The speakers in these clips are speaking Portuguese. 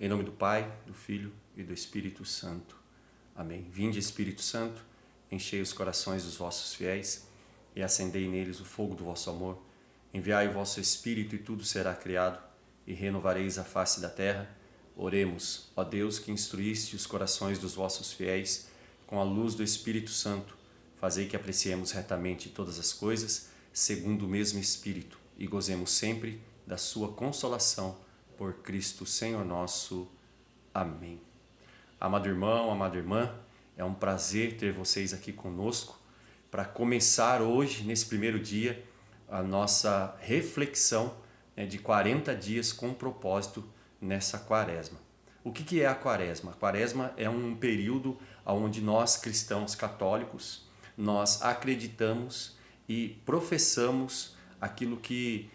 Em nome do Pai, do Filho e do Espírito Santo. Amém. Vinde, Espírito Santo, enchei os corações dos vossos fiéis e acendei neles o fogo do vosso amor. Enviai o vosso Espírito e tudo será criado e renovareis a face da terra. Oremos, ó Deus, que instruíste os corações dos vossos fiéis com a luz do Espírito Santo. Fazei que apreciemos retamente todas as coisas, segundo o mesmo Espírito, e gozemos sempre da sua consolação por Cristo Senhor nosso. Amém. Amado irmão, amada irmã, é um prazer ter vocês aqui conosco para começar hoje, nesse primeiro dia, a nossa reflexão de 40 dias com propósito nessa quaresma. O que é a quaresma? A quaresma é um período onde nós, cristãos católicos, nós acreditamos e professamos aquilo que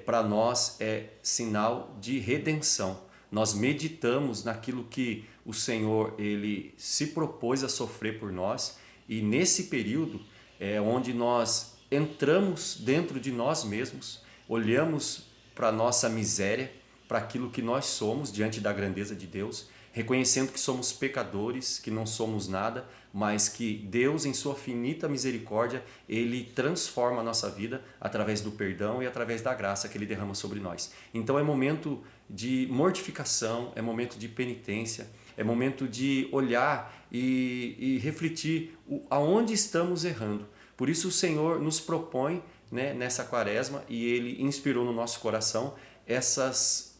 para nós é sinal de redenção. Nós meditamos naquilo que o Senhor ele se propôs a sofrer por nós, e nesse período é onde nós entramos dentro de nós mesmos, olhamos para a nossa miséria, para aquilo que nós somos diante da grandeza de Deus, reconhecendo que somos pecadores, que não somos nada, mas que Deus, em sua finita misericórdia, Ele transforma a nossa vida através do perdão e através da graça que Ele derrama sobre nós. Então é momento de mortificação, é momento de penitência, é momento de olhar e refletir aonde estamos errando. Por isso o Senhor nos propõe, nessa quaresma, e Ele inspirou no nosso coração essas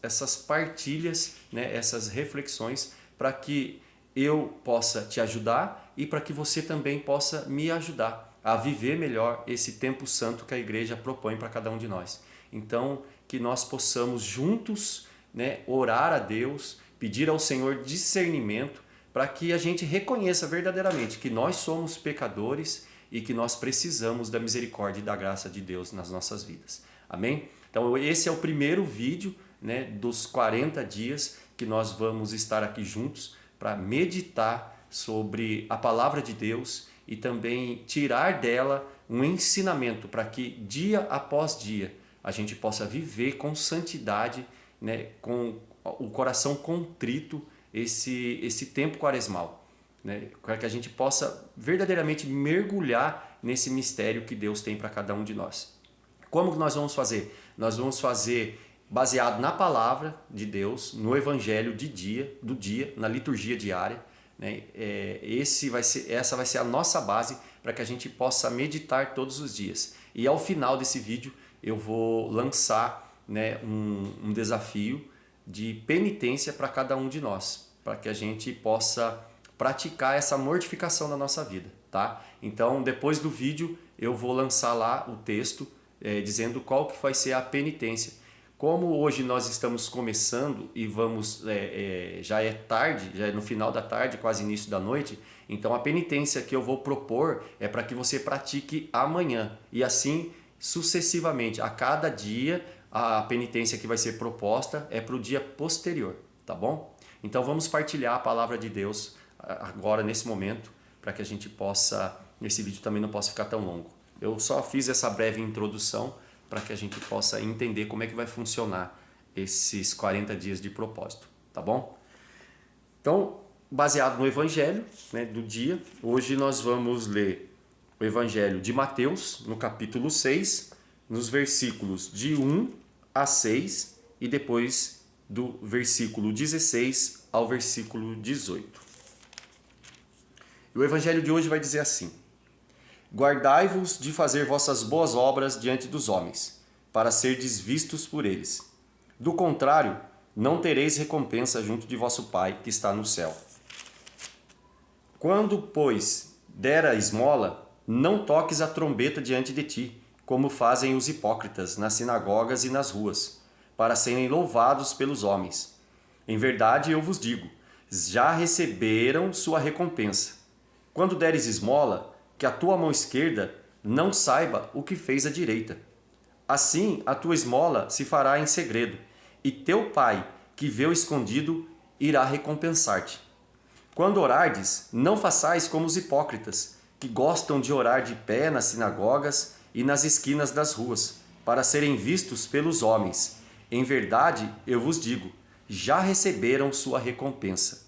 partilhas, essas reflexões, para que eu possa te ajudar e para que você também possa me ajudar a viver melhor esse tempo santo que a igreja propõe para cada um de nós. Então, que nós possamos juntos, orar a Deus, pedir ao Senhor discernimento, para que a gente reconheça verdadeiramente que nós somos pecadores e que nós precisamos da misericórdia e da graça de Deus nas nossas vidas. Amém? Então esse é o primeiro vídeo, dos 40 dias que nós vamos estar aqui juntos para meditar sobre a palavra de Deus e também tirar dela um ensinamento para que dia após dia a gente possa viver com santidade, com o coração contrito esse tempo quaresmal, para que a gente possa verdadeiramente mergulhar nesse mistério que Deus tem para cada um de nós. Como que nós vamos fazer? Nós vamos fazer baseado na palavra de Deus, no evangelho do dia, na liturgia diária. Essa vai ser a nossa base para que a gente possa meditar todos os dias. E ao final desse vídeo eu vou lançar um desafio de penitência para cada um de nós, para que a gente possa praticar essa mortificação na nossa vida, tá? Então depois do vídeo eu vou lançar lá o texto dizendo qual que vai ser a penitência. Como hoje nós estamos começando e já é tarde, já é no final da tarde, quase início da noite, então a penitência que eu vou propor é para que você pratique amanhã e assim sucessivamente. A cada dia a penitência que vai ser proposta é para o dia posterior, tá bom? Então vamos partilhar a palavra de Deus agora nesse momento, para que a gente possa, esse vídeo também não possa ficar tão longo. Eu só fiz essa breve introdução para que a gente possa entender como é que vai funcionar esses 40 dias de propósito, tá bom? Então, baseado no evangelho do dia, hoje nós vamos ler o evangelho de Mateus, no capítulo 6, nos versículos de 1 a 6 e depois do versículo 16 ao versículo 18. E o evangelho de hoje vai dizer assim: Guardai-vos de fazer vossas boas obras diante dos homens, para serdes vistos por eles. Do contrário, não tereis recompensa junto de vosso Pai que está no céu. Quando, pois, der a esmola, não toques a trombeta diante de ti, como fazem os hipócritas nas sinagogas e nas ruas, para serem louvados pelos homens. Em verdade, eu vos digo, já receberam sua recompensa. Quando deres esmola, que a tua mão esquerda não saiba o que fez a direita. Assim a tua esmola se fará em segredo, e teu Pai, que vê o escondido, irá recompensar-te. Quando orardes, não façais como os hipócritas, que gostam de orar de pé nas sinagogas e nas esquinas das ruas, para serem vistos pelos homens. Em verdade, eu vos digo, já receberam sua recompensa.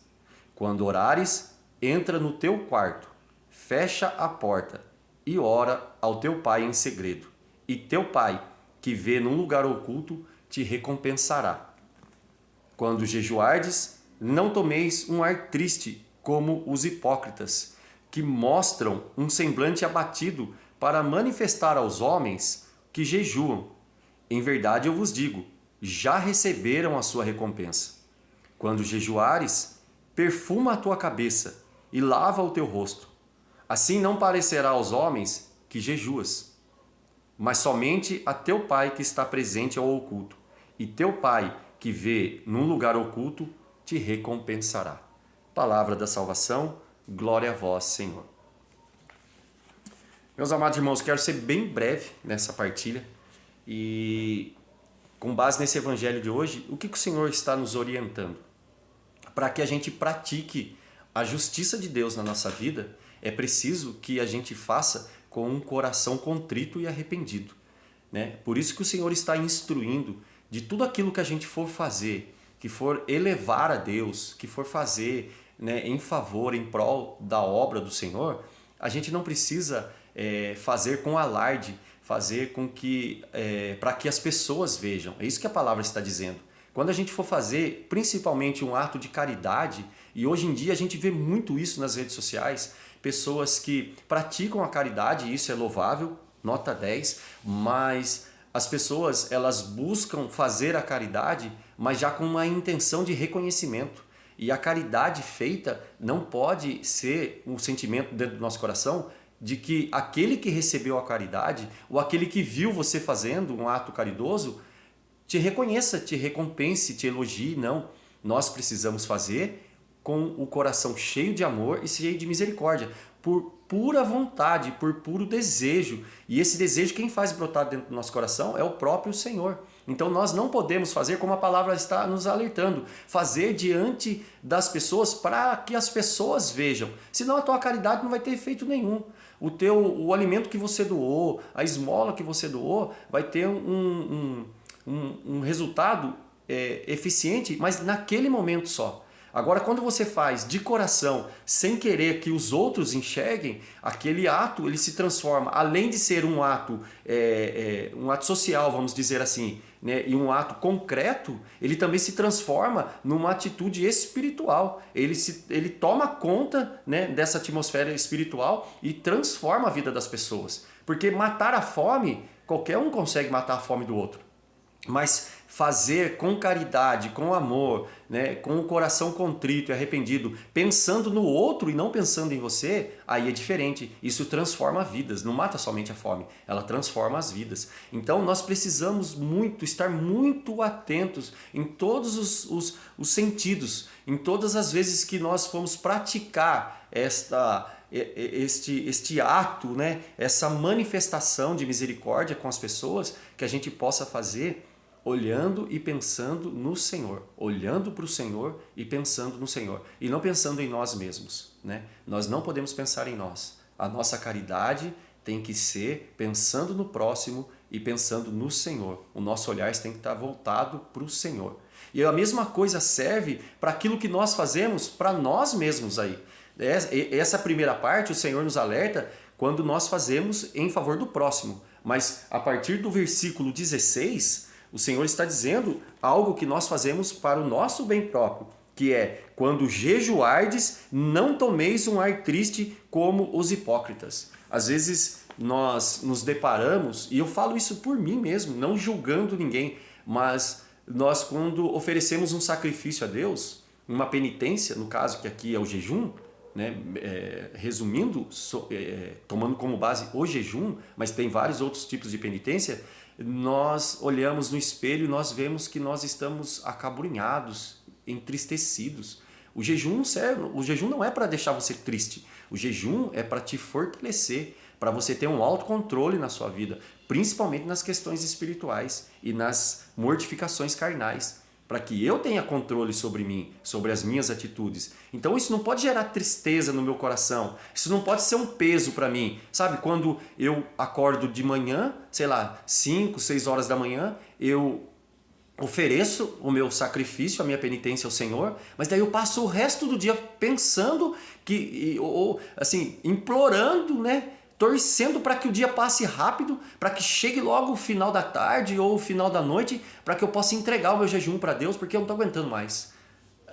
Quando orares, entra no teu quarto, fecha a porta e ora ao teu pai em segredo. E teu pai, que vê num lugar oculto, te recompensará. Quando jejuardes, não tomeis um ar triste como os hipócritas, que mostram um semblante abatido para manifestar aos homens que jejuam. Em verdade eu vos digo, já receberam a sua recompensa. Quando jejuares, perfuma a tua cabeça e lava o teu rosto. Assim não parecerá aos homens que jejuas, mas somente a teu Pai que está presente ao oculto. E teu Pai que vê num lugar oculto te recompensará. Palavra da salvação, glória a vós, Senhor. Meus amados irmãos, quero ser bem breve nessa partilha e, com base nesse evangelho de hoje, o que o Senhor está nos orientando? Para que a gente pratique a justiça de Deus na nossa vida, é preciso que a gente faça com um coração contrito e arrependido, né? Por isso que o Senhor está instruindo de tudo aquilo que a gente for fazer, que for elevar a Deus, que for fazer, né, em favor, em prol da obra do Senhor, a gente não precisa fazer com alarde, fazer com que para que as pessoas vejam. É isso que a palavra está dizendo. Quando a gente for fazer principalmente um ato de caridade, e hoje em dia a gente vê muito isso nas redes sociais, pessoas que praticam a caridade, e isso é louvável, nota 10, mas as pessoas elas buscam fazer a caridade, mas já com uma intenção de reconhecimento. E a caridade feita não pode ser um sentimento dentro do nosso coração de que aquele que recebeu a caridade, ou aquele que viu você fazendo um ato caridoso, te reconheça, te recompense, te elogie. Não, nós precisamos fazer com o coração cheio de amor e cheio de misericórdia, por pura vontade, por puro desejo. E esse desejo quem faz brotar dentro do nosso coração é o próprio Senhor. Então nós não podemos fazer como a palavra está nos alertando, fazer diante das pessoas para que as pessoas vejam. Senão a tua caridade não vai ter efeito nenhum. O alimento que você doou, a esmola que você doou, vai ter um resultado eficiente, mas naquele momento só. Agora, quando você faz de coração, sem querer que os outros enxerguem, aquele ato ele se transforma, além de ser um ato social, vamos dizer assim, né, e um ato concreto, ele também se transforma numa atitude espiritual. Ele toma conta, né, dessa atmosfera espiritual e transforma a vida das pessoas. Porque matar a fome, qualquer um consegue matar a fome do outro. Mas fazer com caridade, com amor, né, com o coração contrito e arrependido, pensando no outro e não pensando em você, aí é diferente. Isso transforma vidas, não mata somente a fome, ela transforma as vidas. Então nós precisamos estar muito atentos em todos os sentidos, em todas as vezes que nós formos praticar este ato, né, essa manifestação de misericórdia com as pessoas, que a gente possa fazer olhando e pensando no Senhor, olhando para o Senhor e pensando no Senhor, e não pensando em nós mesmos, né? Nós não podemos pensar em nós. A nossa caridade tem que ser pensando no próximo e pensando no Senhor. O nosso olhar tem que estar voltado para o Senhor. E a mesma coisa serve para aquilo que nós fazemos para nós mesmos aí. Essa primeira parte o Senhor nos alerta quando nós fazemos em favor do próximo. Mas a partir do versículo 16, o Senhor está dizendo algo que nós fazemos para o nosso bem próprio, que é: quando jejuardes, não tomeis um ar triste como os hipócritas. Às vezes nós nos deparamos, e eu falo isso por mim mesmo, não julgando ninguém, mas nós quando oferecemos um sacrifício a Deus, uma penitência, no caso que aqui é o jejum, né, resumindo, tomando como base o jejum, mas tem vários outros tipos de penitência, nós olhamos no espelho e nós vemos que nós estamos acabrunhados, entristecidos. O jejum não é para deixar você triste. O jejum é para te fortalecer, para você ter um autocontrole na sua vida, principalmente nas questões espirituais e nas mortificações carnais, para que eu tenha controle sobre mim, sobre as minhas atitudes. Então isso não pode gerar tristeza no meu coração, isso não pode ser um peso para mim. Sabe, quando eu acordo de manhã, sei lá, 5, 6 horas da manhã, eu ofereço o meu sacrifício, a minha penitência ao Senhor, mas daí eu passo o resto do dia pensando ou assim, implorando, né? Torcendo para que o dia passe rápido, para que chegue logo o final da tarde ou o final da noite, para que eu possa entregar o meu jejum para Deus, porque eu não estou aguentando mais.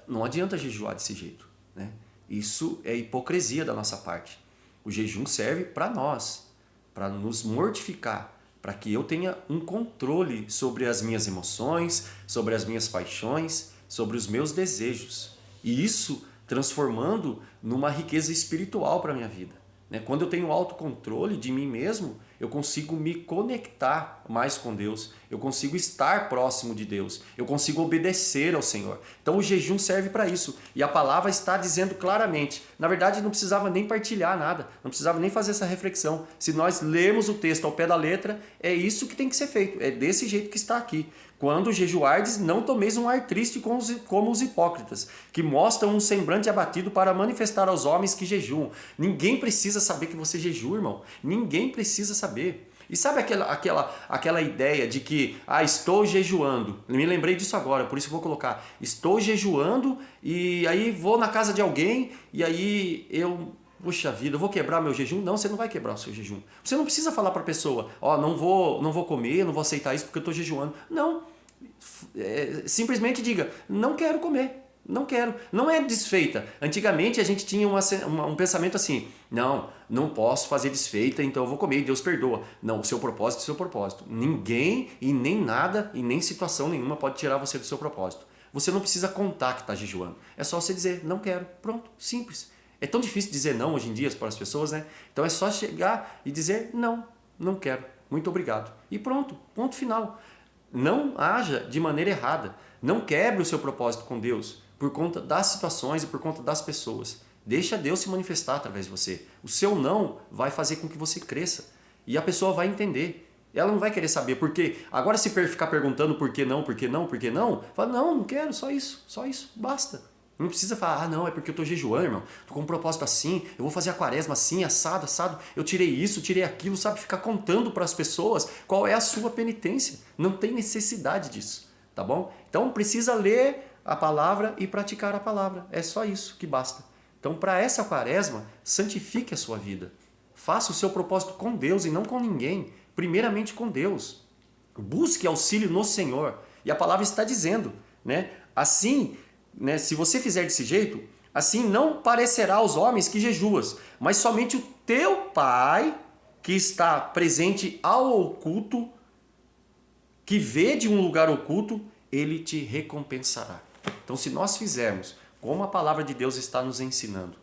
Não adianta jejuar desse jeito, né? Isso é hipocrisia da nossa parte. O jejum serve para nós, para nos mortificar, para que eu tenha um controle sobre as minhas emoções, sobre as minhas paixões, sobre os meus desejos. E isso transformando numa riqueza espiritual para a minha vida. Quando eu tenho autocontrole de mim mesmo, eu consigo me conectar mais com Deus, eu consigo estar próximo de Deus, eu consigo obedecer ao Senhor. Então o jejum serve para isso. E a palavra está dizendo claramente. Na verdade, não precisava nem partilhar nada, não precisava nem fazer essa reflexão. Se nós lermos o texto ao pé da letra, é isso que tem que ser feito, é desse jeito que está aqui. Quando jejuardes, não tomeis um ar triste como os hipócritas, que mostram um semblante abatido para manifestar aos homens que jejuam. Ninguém precisa saber que você jejua, irmão. Ninguém precisa saber. E sabe aquela ideia de que, estou jejuando. Me lembrei disso agora, por isso eu vou colocar. Estou jejuando e aí vou na casa de alguém e aí puxa vida, eu vou quebrar meu jejum? Não, você não vai quebrar o seu jejum. Você não precisa falar para a pessoa, não vou comer, não vou aceitar isso porque eu estou jejuando. Não. Simplesmente diga, não quero comer, não quero. Não é desfeita. Antigamente a gente tinha um pensamento assim, não posso fazer desfeita, então eu vou comer e Deus perdoa. Não, o seu propósito é o seu propósito. Ninguém e nem nada e nem situação nenhuma pode tirar você do seu propósito. Você não precisa contar que está jejuando. É só você dizer, não quero. Pronto, simples. É tão difícil dizer não hoje em dia para as pessoas, né? Então é só chegar e dizer, não quero, muito obrigado. E pronto, ponto final. Não haja de maneira errada. Não quebre o seu propósito com Deus por conta das situações e por conta das pessoas. Deixa Deus se manifestar através de você. O seu não vai fazer com que você cresça. E a pessoa vai entender. Ela não vai querer saber por quê. Agora, se ficar perguntando por que não, fala, não quero, só isso, basta. Não precisa falar, não, é porque eu estou jejuando, irmão. Estou com um propósito assim, eu vou fazer a quaresma assim, assado. Eu tirei isso, tirei aquilo, sabe? Ficar contando para as pessoas qual é a sua penitência. Não tem necessidade disso, tá bom? Então precisa ler a palavra e praticar a palavra. É só isso que basta. Então, para essa quaresma, santifique a sua vida. Faça o seu propósito com Deus e não com ninguém. Primeiramente com Deus. Busque auxílio no Senhor. E a palavra está dizendo, né? Assim, se você fizer desse jeito, assim não parecerá aos homens que jejuas, mas somente o teu Pai, que está presente ao oculto, que vê de um lugar oculto, ele te recompensará. Então, se nós fizermos como a palavra de Deus está nos ensinando,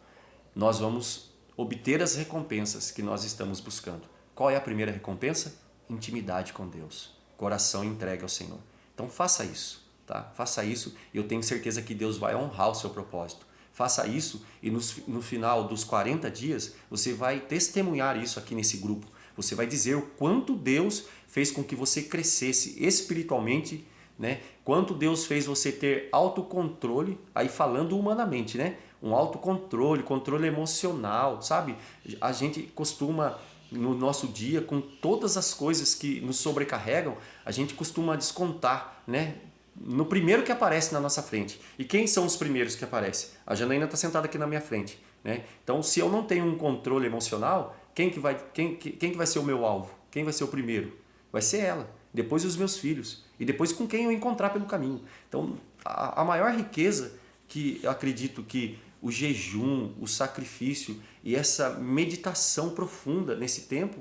nós vamos obter as recompensas que nós estamos buscando. Qual é a primeira recompensa? Intimidade com Deus, coração entregue ao Senhor. Então, faça isso. Tá? Faça isso e eu tenho certeza que Deus vai honrar o seu propósito. Faça isso e no final dos 40 dias você vai testemunhar isso aqui nesse grupo. Você vai dizer o quanto Deus fez com que você crescesse espiritualmente, né? Quanto Deus fez você ter autocontrole, aí falando humanamente, né? Um autocontrole, controle emocional, sabe? A gente costuma no nosso dia, com todas as coisas que nos sobrecarregam, a gente costuma descontar, né? No primeiro que aparece na nossa frente. E quem são os primeiros que aparecem? A Janaína está sentada aqui na minha frente, né? Então, se eu não tenho um controle emocional, quem que vai ser o meu alvo? Quem vai ser o primeiro? Vai ser ela. Depois os meus filhos. E depois com quem eu encontrar pelo caminho. Então, a maior riqueza que eu acredito que o jejum, o sacrifício e essa meditação profunda nesse tempo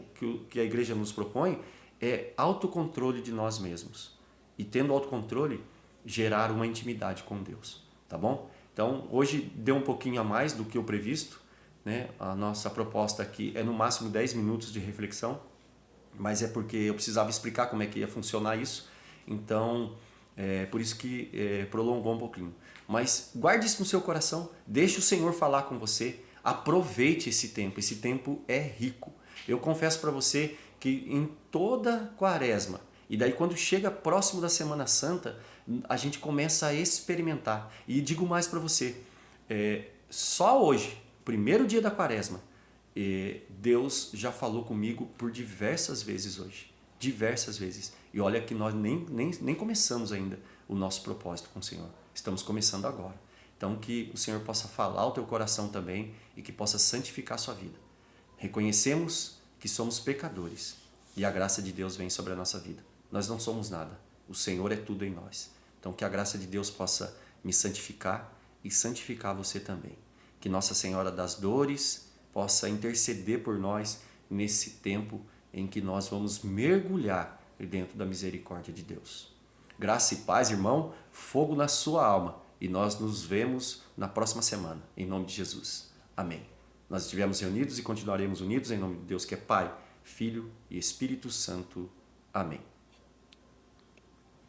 que a igreja nos propõe é autocontrole de nós mesmos. E tendo autocontrole, gerar uma intimidade com Deus, tá bom? Então, hoje deu um pouquinho a mais do que o previsto, né? A nossa proposta aqui é no máximo 10 minutos de reflexão, mas é porque eu precisava explicar como é que ia funcionar isso, então por isso que prolongou um pouquinho. Mas guarde isso no seu coração, deixe o Senhor falar com você, aproveite esse tempo é rico. Eu confesso para você que em toda quaresma, e daí quando chega próximo da Semana Santa, a gente começa a experimentar. E digo mais para você, só hoje, primeiro dia da quaresma, Deus já falou comigo por diversas vezes hoje. Diversas vezes. E olha que nós nem começamos ainda o nosso propósito com o Senhor. Estamos começando agora. Então que o Senhor possa falar ao teu coração também e que possa santificar a sua vida. Reconhecemos que somos pecadores e a graça de Deus vem sobre a nossa vida. Nós não somos nada. O Senhor é tudo em nós. Então que a graça de Deus possa me santificar e santificar você também. Que Nossa Senhora das Dores possa interceder por nós nesse tempo em que nós vamos mergulhar dentro da misericórdia de Deus. Graça e paz, irmão, fogo na sua alma. E nós nos vemos na próxima semana, em nome de Jesus. Amém. Nós estivemos reunidos e continuaremos unidos em nome de Deus que é Pai, Filho e Espírito Santo. Amém.